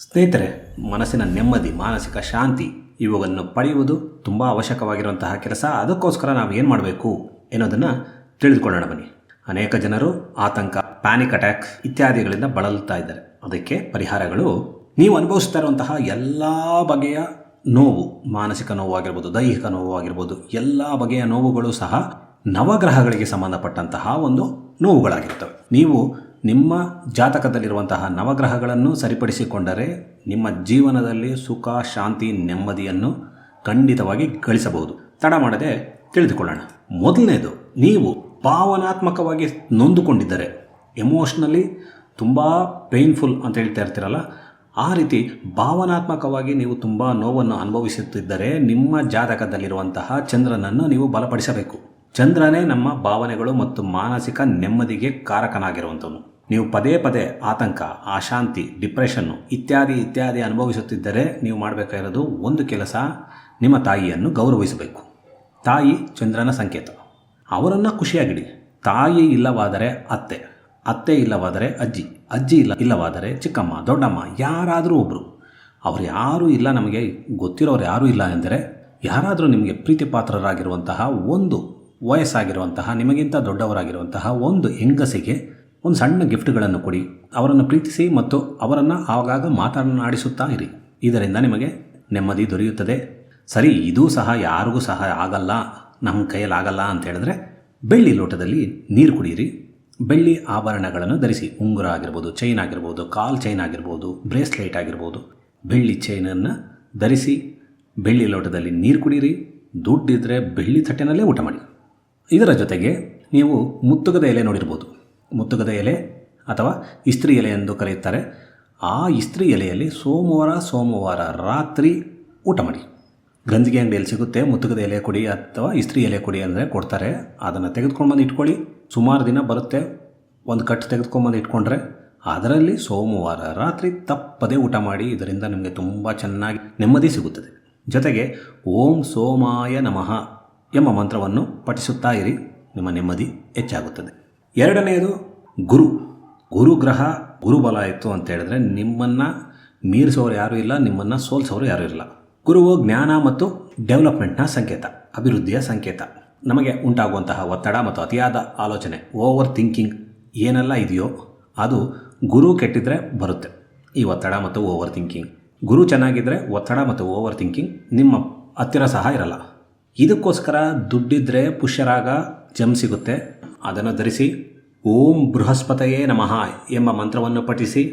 ಸ್ನೇಹಿತರೆ, ಮನಸ್ಸಿನ ನೆಮ್ಮದಿ, ಮಾನಸಿಕ ಶಾಂತಿ ಇವುಗಳನ್ನು ಪಡೆಯುವುದು ತುಂಬ ಅವಶ್ಯಕವಾಗಿರುವಂತಹ ಕೆಲಸ. ಅದಕ್ಕೋಸ್ಕರ ನಾವು ಏನು ಮಾಡಬೇಕು ಎನ್ನುವುದನ್ನು ತಿಳಿದುಕೊಳ್ಳೋಣ ಬನ್ನಿ. ಅನೇಕ ಜನರು ಆತಂಕ, ಪ್ಯಾನಿಕ್ ಅಟ್ಯಾಕ್ ಇತ್ಯಾದಿಗಳಿಂದ ಬಳಲುತ್ತಾ ಇದ್ದಾರೆ. ಅದಕ್ಕೆ ಪರಿಹಾರಗಳು ನೀವು ಅನುಭವಿಸ್ತಾ ಇರುವಂತಹ ಎಲ್ಲ ಬಗೆಯ ನೋವು, ಮಾನಸಿಕ ನೋವು ಆಗಿರ್ಬೋದು, ದೈಹಿಕ ನೋವು ಆಗಿರ್ಬೋದು, ಎಲ್ಲ ಬಗೆಯ ನೋವುಗಳು ಸಹ ನವಗ್ರಹಗಳಿಗೆ ಸಂಬಂಧಪಟ್ಟಂತಹ ಒಂದು ನೋವುಗಳಾಗಿರ್ತವೆ. ನೀವು ನಿಮ್ಮ ಜಾತಕದಲ್ಲಿರುವಂತಹ ನವಗ್ರಹಗಳನ್ನು ಸರಿಪಡಿಸಿಕೊಂಡರೆ ನಿಮ್ಮ ಜೀವನದಲ್ಲಿ ಸುಖ, ಶಾಂತಿ, ನೆಮ್ಮದಿಯನ್ನು ಖಂಡಿತವಾಗಿ ಗಳಿಸಬಹುದು. ತಡ ಮಾಡದೆ ತಿಳಿದುಕೊಳ್ಳೋಣ. ಮೊದಲನೇದು, ನೀವು ಭಾವನಾತ್ಮಕವಾಗಿ ನೊಂದುಕೊಂಡಿದ್ದರೆ, ಎಮೋಷ್ನಲಿ ತುಂಬ ಪೇನ್ಫುಲ್ ಅಂತ ಹೇಳ್ತಾ ಇರ್ತೀರಲ್ಲ, ಆ ರೀತಿ ಭಾವನಾತ್ಮಕವಾಗಿ ನೀವು ತುಂಬ ನೋವನ್ನು ಅನುಭವಿಸುತ್ತಿದ್ದರೆ ನಿಮ್ಮ ಜಾತಕದಲ್ಲಿರುವಂತಹ ಚಂದ್ರನನ್ನು ನೀವು ಬಲಪಡಿಸಬೇಕು. ಚಂದ್ರನೇ ನಮ್ಮ ಭಾವನೆಗಳು ಮತ್ತು ಮಾನಸಿಕ ನೆಮ್ಮದಿಗೆ ಕಾರಕನಾಗಿರುವಂಥವನು. ನೀವು ಪದೇ ಪದೇ ಆತಂಕ, ಅಶಾಂತಿ, ಡಿಪ್ರೆಷನ್ನು ಇತ್ಯಾದಿ ಅನುಭವಿಸುತ್ತಿದ್ದರೆ ನೀವು ಮಾಡಬೇಕಾಗಿರೋದು ಒಂದು ಕೆಲಸ, ನಿಮ್ಮ ತಾಯಿಯನ್ನು ಗೌರವಿಸಬೇಕು. ತಾಯಿ ಚಂದ್ರನ ಸಂಕೇತ. ಅವರನ್ನು ಖುಷಿಯಾಗಿಡಿ. ತಾಯಿ ಇಲ್ಲವಾದರೆ ಅತ್ತೆ, ಅತ್ತೆ ಇಲ್ಲವಾದರೆ ಅಜ್ಜಿ ಇಲ್ಲವಾದರೆ ಚಿಕ್ಕಮ್ಮ, ದೊಡ್ಡಮ್ಮ, ಯಾರಾದರೂ ಒಬ್ಬರು. ಅವರು ಯಾರೂ ಇಲ್ಲ, ನಮಗೆ ಗೊತ್ತಿರೋರು ಯಾರೂ ಇಲ್ಲ ಎಂದರೆ, ಯಾರಾದರೂ ನಿಮಗೆ ಪ್ರೀತಿ ಪಾತ್ರರಾಗಿರುವಂತಹ ಒಂದು ವಯಸ್ಸಾಗಿರುವಂತಹ, ನಿಮಗಿಂತ ದೊಡ್ಡವರಾಗಿರುವಂತಹ ಒಂದು ಹೆಂಗಸಿಗೆ ಒಂದು ಸಣ್ಣ ಗಿಫ್ಟ್ಗಳನ್ನು ಕೊಡಿ. ಅವರನ್ನು ಪ್ರೀತಿಸಿ ಮತ್ತು ಅವರನ್ನು ಆಗಾಗ ಮಾತನಾಡಿಸುತ್ತಾ ಇರಿ. ಇದರಿಂದ ನಿಮಗೆ ನೆಮ್ಮದಿ ದೊರೆಯುತ್ತದೆ. ಸರಿ, ಇದೂ ಸಹ ಯಾರಿಗೂ ಸಹ ಆಗಲ್ಲ, ನಮ್ಮ ಕೈಯಲ್ಲಿ ಆಗಲ್ಲ ಅಂತ ಹೇಳಿದ್ರೆ, ಬೆಳ್ಳಿ ಲೋಟದಲ್ಲಿ ನೀರು ಕುಡಿಯಿರಿ. ಬೆಳ್ಳಿ ಆಭರಣಗಳನ್ನು ಧರಿಸಿ, ಉಂಗುರ ಆಗಿರ್ಬೋದು, ಚೈನ್ ಆಗಿರ್ಬೋದು, ಕಾಲ್ ಚೈನ್ ಆಗಿರ್ಬೋದು, ಬ್ರೇಸ್ಲೈಟ್ ಆಗಿರ್ಬೋದು, ಬೆಳ್ಳಿ ಚೈನನ್ನು ಧರಿಸಿ ಬೆಳ್ಳಿ ಲೋಟದಲ್ಲಿ ನೀರು ಕುಡಿಯಿರಿ. ದುಡ್ಡಿದ್ದರೆ ಬೆಳ್ಳಿ ತಟ್ಟೆನಲ್ಲೇ ಊಟ ಮಾಡಿ. ಇದರ ಜೊತೆಗೆ ನೀವು ಮುತ್ತುಗದ ಎಲೆ ನೋಡಿರ್ಬೋದು. ಮುತ್ತುಗದ ಎಲೆ ಅಥವಾ ಇಸ್ತ್ರಿ ಎಲೆ ಎಂದು ಕರೆಯುತ್ತಾರೆ. ಆ ಇಸ್ತ್ರಿ ಎಲೆಯಲ್ಲಿ ಸೋಮವಾರ ರಾತ್ರಿ ಊಟ ಮಾಡಿ. ಗಂಜಿಗೆ ಅಂಗಡಿಯಲ್ಲಿ ಸಿಗುತ್ತೆ, ಮುತ್ತುಗದ ಎಲೆ ಕೊಡಿ ಅಥವಾ ಇಸ್ತ್ರಿ ಎಲೆ ಕೊಡಿ ಅಂದರೆ ಕೊಡ್ತಾರೆ. ಅದನ್ನು ತೆಗೆದುಕೊಂಡ್ಬಂದು ಇಟ್ಕೊಳ್ಳಿ. ಸುಮಾರು ದಿನ ಬರುತ್ತೆ. ಒಂದು ಕಟ್ಟು ತೆಗೆದುಕೊಂಡ್ಬಂದು ಇಟ್ಕೊಂಡ್ರೆ ಅದರಲ್ಲಿ ಸೋಮವಾರ ರಾತ್ರಿ ತಪ್ಪದೇ ಊಟ ಮಾಡಿ. ಇದರಿಂದ ನಿಮಗೆ ತುಂಬ ಚೆನ್ನಾಗಿ ನೆಮ್ಮದಿ ಸಿಗುತ್ತದೆ. ಜೊತೆಗೆ ಓಂ ಸೋಮಾಯ ನಮಃ ಎಂಬ ಮಂತ್ರವನ್ನು ಪಠಿಸುತ್ತಾ ಇರಿ. ನಿಮ್ಮ ನೆಮ್ಮದಿ ಹೆಚ್ಚಾಗುತ್ತದೆ. ಎರಡನೆಯದು, ಗುರುಗ್ರಹ ಗುರುಬಲ ಇತ್ತು ಅಂತ ಹೇಳಿದ್ರೆ ನಿಮ್ಮನ್ನು ಮೀರಿಸೋರು ಯಾರೂ ಇಲ್ಲ, ನಿಮ್ಮನ್ನು ಸೋಲಿಸೋರು ಯಾರೂ ಇಲ್ಲ. ಗುರುವು ಜ್ಞಾನ ಮತ್ತು ಡೆವಲಪ್ಮೆಂಟ್ನ ಸಂಕೇತ, ಅಭಿವೃದ್ಧಿಯ ಸಂಕೇತ. ನಮಗೆ ಉಂಟಾಗುವಂತಹ ಒತ್ತಡ ಮತ್ತು ಅತಿಯಾದ ಆಲೋಚನೆ, ಓವರ್ ಥಿಂಕಿಂಗ್ ಏನೆಲ್ಲ ಇದೆಯೋ ಅದು ಗುರು ಕೆಟ್ಟಿದ್ರೆ ಬರುತ್ತೆ. ಈ ಒತ್ತಡ ಮತ್ತು ಓವರ್ ಥಿಂಕಿಂಗ್. ಗುರು ಚೆನ್ನಾಗಿದ್ದರೆ ಒತ್ತಡ ಮತ್ತು ಓವರ್ ಥಿಂಕಿಂಗ್ ನಿಮ್ಮ ಹತ್ತಿರ ಸಹ ಇರಲ್ಲ. ಇದಕ್ಕೋಸ್ಕರ ದುಡ್ಡಿದ್ದರೆ ಪುಷ್ಯರಾಗ ಜಮ್ ಸಿಗುತ್ತೆ. ಅದನ್ನು ಧರಿಸಿ ಓಂ ಬೃಹಸ್ಪತಯೇ ನಮಃ ಎಂಬ ಮಂತ್ರವನ್ನು ಪಠಿಸಿ.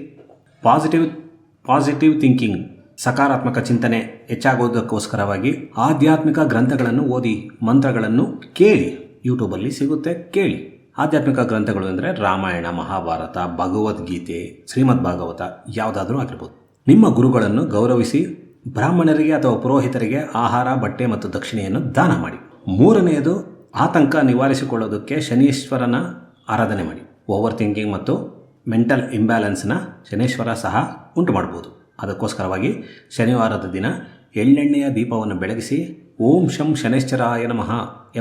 ಪಾಸಿಟಿವ್ ಥಿಂಕಿಂಗ್, ಸಕಾರಾತ್ಮಕ ಚಿಂತನೆ ಹೆಚ್ಚಾಗೋದಕ್ಕೋಸ್ಕರವಾಗಿ ಆಧ್ಯಾತ್ಮಿಕ ಗ್ರಂಥಗಳನ್ನು ಓದಿ, ಮಂತ್ರಗಳನ್ನು ಕೇಳಿ. ಯೂಟ್ಯೂಬಲ್ಲಿ ಸಿಗುತ್ತೆ, ಕೇಳಿ. ಆಧ್ಯಾತ್ಮಿಕ ಗ್ರಂಥಗಳು ಅಂದರೆ ರಾಮಾಯಣ, ಮಹಾಭಾರತ, ಭಗವದ್ಗೀತೆ, ಶ್ರೀಮದ್ ಭಾಗವತ ಯಾವುದಾದ್ರೂ ಆಗಿರ್ಬೋದು. ನಿಮ್ಮ ಗುರುಗಳನ್ನು ಗೌರವಿಸಿ. ಬ್ರಾಹ್ಮಣರಿಗೆ ಅಥವಾ ಪುರೋಹಿತರಿಗೆ ಆಹಾರ, ಬಟ್ಟೆ ಮತ್ತು ದಕ್ಷಿಣೆಯನ್ನು ದಾನ ಮಾಡಿ. ಮೂರನೆಯದು, ಆತಂಕ ನಿವಾರಿಸಿಕೊಳ್ಳೋದಕ್ಕೆ ಶನೀಶ್ವರನ ಆರಾಧನೆ ಮಾಡಿ. ಓವರ್ ಥಿಂಕಿಂಗ್ ಮತ್ತು ಮೆಂಟಲ್ ಇಂಬ್ಯಾಲೆನ್ಸ್ನ ಶನೀಶ್ವರ ಸಹ ಉಂಟು ಮಾಡ್ಬೋದು. ಅದಕ್ಕೋಸ್ಕರವಾಗಿ ಶನಿವಾರದ ದಿನ ಎಳ್ಳೆಣ್ಣೆಯ ದೀಪವನ್ನು ಬೆಳಗಿಸಿ ಓಂ ಶಂ ಶನೈಶ್ಚರಾಯ ನಮಃ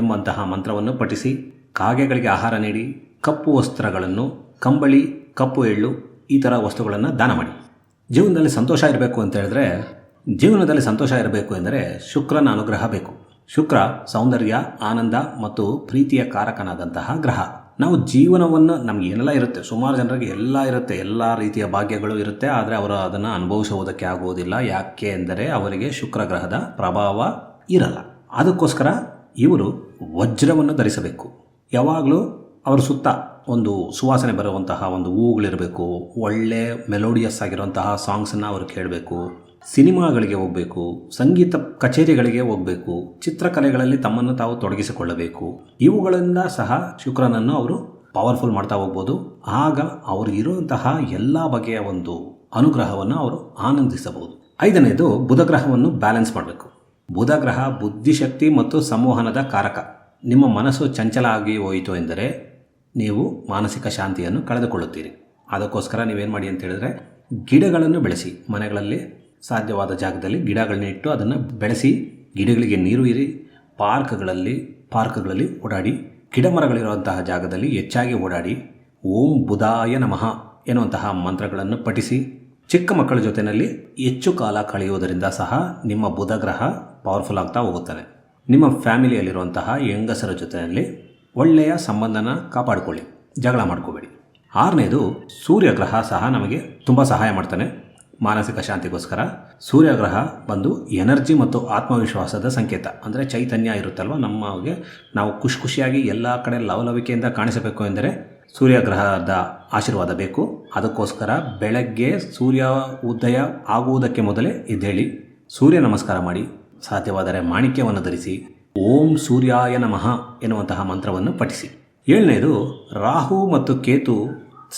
ಎಂಬಂತಹ ಮಂತ್ರವನ್ನು ಪಠಿಸಿ. ಕಾಗೆಗಳಿಗೆ ಆಹಾರ ನೀಡಿ. ಕಪ್ಪು ವಸ್ತ್ರಗಳನ್ನು, ಕಂಬಳಿ, ಕಪ್ಪು ಎಳ್ಳು ಈ ಥರ ವಸ್ತುಗಳನ್ನು ದಾನ ಮಾಡಿ. ಜೀವನದಲ್ಲಿ ಸಂತೋಷ ಇರಬೇಕು ಎಂದರೆ ಶುಕ್ರನ ಅನುಗ್ರಹ ಬೇಕು. ಶುಕ್ರ ಸೌಂದರ್ಯ, ಆನಂದ ಮತ್ತು ಪ್ರೀತಿಯ ಕಾರಕನಾದಂತಹ ಗ್ರಹ. ನಾವು ಜೀವನವನ್ನು, ನಮ್ಗೆ ಏನೆಲ್ಲ ಇರುತ್ತೆ, ಸುಮಾರು ಜನರಿಗೆ ಎಲ್ಲ ಇರುತ್ತೆ, ಎಲ್ಲ ರೀತಿಯ ಭಾಗ್ಯಗಳು ಇರುತ್ತೆ, ಆದರೆ ಅವರು ಅದನ್ನು ಅನುಭವಿಸುವುದಕ್ಕೆ ಆಗುವುದಿಲ್ಲ. ಯಾಕೆ ಎಂದರೆ ಅವರಿಗೆ ಶುಕ್ರ ಗ್ರಹದ ಪ್ರಭಾವ ಇರಲ್ಲ. ಅದಕ್ಕೋಸ್ಕರ ಇವರು ವಜ್ರವನ್ನು ಧರಿಸಬೇಕು. ಯಾವಾಗಲೂ ಅವರ ಸುತ್ತ ಒಂದು ಸುವಾಸನೆ ಬರುವಂತಹ ಒಂದು ಹೂವುಗಳಿರಬೇಕು. ಒಳ್ಳೆ ಮೆಲೋಡಿಯಸ್ ಆಗಿರುವಂತಹ ಸಾಂಗ್ಸನ್ನು ಅವರು ಕೇಳಬೇಕು. ಸಿನಿಮಾಗಳಿಗೆ ಹೋಗಬೇಕು, ಸಂಗೀತ ಕಚೇರಿಗಳಿಗೆ ಹೋಗಬೇಕು, ಚಿತ್ರಕಲೆಗಳಲ್ಲಿ ತಮ್ಮನ್ನು ತಾವು ತೊಡಗಿಸಿಕೊಳ್ಳಬೇಕು. ಇವುಗಳಿಂದ ಸಹ ಶುಕ್ರನನ್ನು ಅವರು ಪವರ್ಫುಲ್ ಮಾಡ್ತಾ ಹೋಗ್ಬೋದು. ಆಗ ಅವರು ಇರುವಂತಹ ಎಲ್ಲ ಬಗೆಯ ಒಂದು ಅನುಗ್ರಹವನ್ನು ಅವರು ಆನಂದಿಸಬಹುದು. ಐದನೇದು, ಬುಧಗ್ರಹವನ್ನು ಬ್ಯಾಲೆನ್ಸ್ ಮಾಡಬೇಕು. ಬುಧಗ್ರಹ ಬುದ್ಧಿಶಕ್ತಿ ಮತ್ತು ಸಂವಹನದ ಕಾರಕ. ನಿಮ್ಮ ಮನಸ್ಸು ಚಂಚಲ ಆಗಿ ಹೋಯಿತು ಎಂದರೆ ನೀವು ಮಾನಸಿಕ ಶಾಂತಿಯನ್ನು ಕಳೆದುಕೊಳ್ಳುತ್ತೀರಿ. ಅದಕ್ಕೋಸ್ಕರ ನೀವೇನು ಮಾಡಿ ಅಂತ ಹೇಳಿದ್ರೆ, ಗಿಡಗಳನ್ನು ಬೆಳೆಸಿ. ಮನೆಗಳಲ್ಲಿ ಸಾಧ್ಯವಾದ ಜಾಗದಲ್ಲಿ ಗಿಡಗಳನ್ನ ಇಟ್ಟು ಅದನ್ನು ಬೆಳೆಸಿ. ಗಿಡಗಳಿಗೆ ನೀರು ಇರಿ. ಪಾರ್ಕ್ಗಳಲ್ಲಿ ಓಡಾಡಿ. ಗಿಡ ಮರಗಳಿರುವಂತಹ ಜಾಗದಲ್ಲಿ ಹೆಚ್ಚಾಗಿ ಓಡಾಡಿ. ಓಂ ಬುಧಾಯ ನಮಃ ಎನ್ನುವಂತಹ ಮಂತ್ರಗಳನ್ನು ಪಠಿಸಿ. ಚಿಕ್ಕ ಮಕ್ಕಳ ಜೊತೆಯಲ್ಲಿ ಹೆಚ್ಚು ಕಾಲ ಕಳೆಯುವುದರಿಂದ ಸಹ ನಿಮ್ಮ ಬುಧ ಗ್ರಹ ಪವರ್ಫುಲ್ ಆಗ್ತಾ ಹೋಗುತ್ತಾನೆ. ನಿಮ್ಮ ಫ್ಯಾಮಿಲಿಯಲ್ಲಿರುವಂತಹ ಹೆಂಗಸರ ಜೊತೆಯಲ್ಲಿ ಒಳ್ಳೆಯ ಸಂಬಂಧನ ಕಾಪಾಡಿಕೊಳ್ಳಿ, ಜಗಳ ಮಾಡ್ಕೋಬೇಡಿ. 6ನೇದು ಸೂರ್ಯಗ್ರಹ ಸಹ ನಮಗೆ ತುಂಬ ಸಹಾಯ ಮಾಡ್ತಾನೆ ಮಾನಸಿಕ ಶಾಂತಿಗೋಸ್ಕರ. ಸೂರ್ಯಗ್ರಹ ಬಂದು ಎನರ್ಜಿ ಮತ್ತು ಆತ್ಮವಿಶ್ವಾಸದ ಸಂಕೇತ. ಅಂದರೆ ಚೈತನ್ಯ ಇರುತ್ತಲ್ವ, ನಮಗೆ ನಾವು ಖುಷಿಯಾಗಿ ಎಲ್ಲ ಕಡೆ ಲವಲವಿಕೆಯಿಂದ ಕಾಣಿಸಬೇಕು ಎಂದರೆ ಸೂರ್ಯಗ್ರಹದ ಆಶೀರ್ವಾದ ಬೇಕು. ಅದಕ್ಕೋಸ್ಕರ ಬೆಳಗ್ಗೆ ಸೂರ್ಯ ಉದಯ ಆಗುವುದಕ್ಕೆ ಮೊದಲೇ ಎದ್ದೇಳಿ ಸೂರ್ಯ ನಮಸ್ಕಾರ ಮಾಡಿ, ಸಾಧ್ಯವಾದರೆ ಮಾಣಿಕ್ಯವನ್ನು ಧರಿಸಿ, ಓಂ ಸೂರ್ಯಾಯ ನಮಃ ಎನ್ನುವಂತಹ ಮಂತ್ರವನ್ನು ಪಠಿಸಿ. 7ನೇದು ರಾಹು ಮತ್ತು ಕೇತು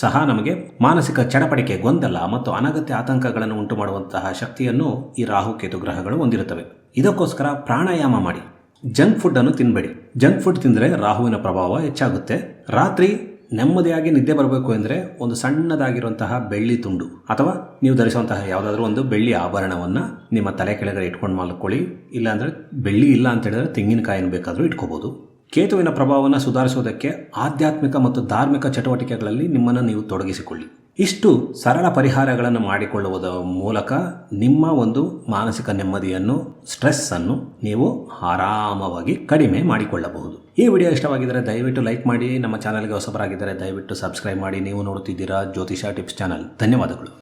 ಸಹ ನಮಗೆ ಮಾನಸಿಕ ಚಡಪಡಿಕೆ, ಗೊಂದಲ ಮತ್ತು ಅನಗತ್ಯ ಆತಂಕಗಳನ್ನು ಉಂಟು ಮಾಡುವಂತಹ ಶಕ್ತಿಯನ್ನು ಈ ರಾಹು ಕೇತು ಗ್ರಹಗಳು ಹೊಂದಿರುತ್ತವೆ. ಇದಕ್ಕೋಸ್ಕರ ಪ್ರಾಣಾಯಾಮ ಮಾಡಿ, ಜಂಕ್ ಫುಡ್ಡನ್ನು ತಿನ್ನಬೇಡಿ. ಜಂಕ್ ಫುಡ್ ತಿಂದರೆ ರಾಹುವಿನ ಪ್ರಭಾವ ಹೆಚ್ಚಾಗುತ್ತೆ. ರಾತ್ರಿ ನೆಮ್ಮದಿಯಾಗಿ ನಿದ್ದೆ ಬರಬೇಕು ಎಂದರೆ ಒಂದು ಸಣ್ಣದಾಗಿರುವಂತಹ ಬೆಳ್ಳಿ ತುಂಡು ಅಥವಾ ನೀವು ಧರಿಸುವಂತಹ ಯಾವುದಾದ್ರೂ ಒಂದು ಬೆಳ್ಳಿ ಆಭರಣವನ್ನು ನಿಮ್ಮ ತಲೆ ಕೆಳಗಡೆ ಇಟ್ಕೊಂಡು ಮಲ್ಕೊಳ್ಳಿ. ಇಲ್ಲಾಂದರೆ ಬೆಳ್ಳಿ ಇಲ್ಲ ಅಂತ ಹೇಳಿದ್ರೆ ತೆಂಗಿನಕಾಯಿನ ಬೇಕಾದರೂ ಇಟ್ಕೋಬೋದು. ಕೇತುವಿನ ಪ್ರಭಾವವನ್ನು ಸುಧಾರಿಸುವುದಕ್ಕೆ ಆಧ್ಯಾತ್ಮಿಕ ಮತ್ತು ಧಾರ್ಮಿಕ ಚಟುವಟಿಕೆಗಳಲ್ಲಿ ನಿಮ್ಮನ್ನು ನೀವು ತೊಡಗಿಸಿಕೊಳ್ಳಿ. ಇಷ್ಟು ಸರಳ ಪರಿಹಾರಗಳನ್ನು ಮಾಡಿಕೊಳ್ಳುವುದರ ಮೂಲಕ ನಿಮ್ಮ ಒಂದು ಮಾನಸಿಕ ನೆಮ್ಮದಿಯನ್ನು, ಸ್ಟ್ರೆಸ್ಸನ್ನು ನೀವು ಆರಾಮವಾಗಿ ಕಡಿಮೆ ಮಾಡಿಕೊಳ್ಳಬಹುದು. ಈ ವಿಡಿಯೋ ಇಷ್ಟವಾಗಿದ್ದರೆ ದಯವಿಟ್ಟು ಲೈಕ್ ಮಾಡಿ. ನಮ್ಮ ಚಾನಲ್ಗೆ ಹೊಸಬರಾಗಿದ್ದರೆ ದಯವಿಟ್ಟು ಸಬ್ಸ್ಕ್ರೈಬ್ ಮಾಡಿ. ನೀವು ನೋಡುತ್ತಿದ್ದೀರಾ ಜ್ಯೋತಿಷ ಟಿಪ್ಸ್ ಚಾನಲ್. ಧನ್ಯವಾದಗಳು.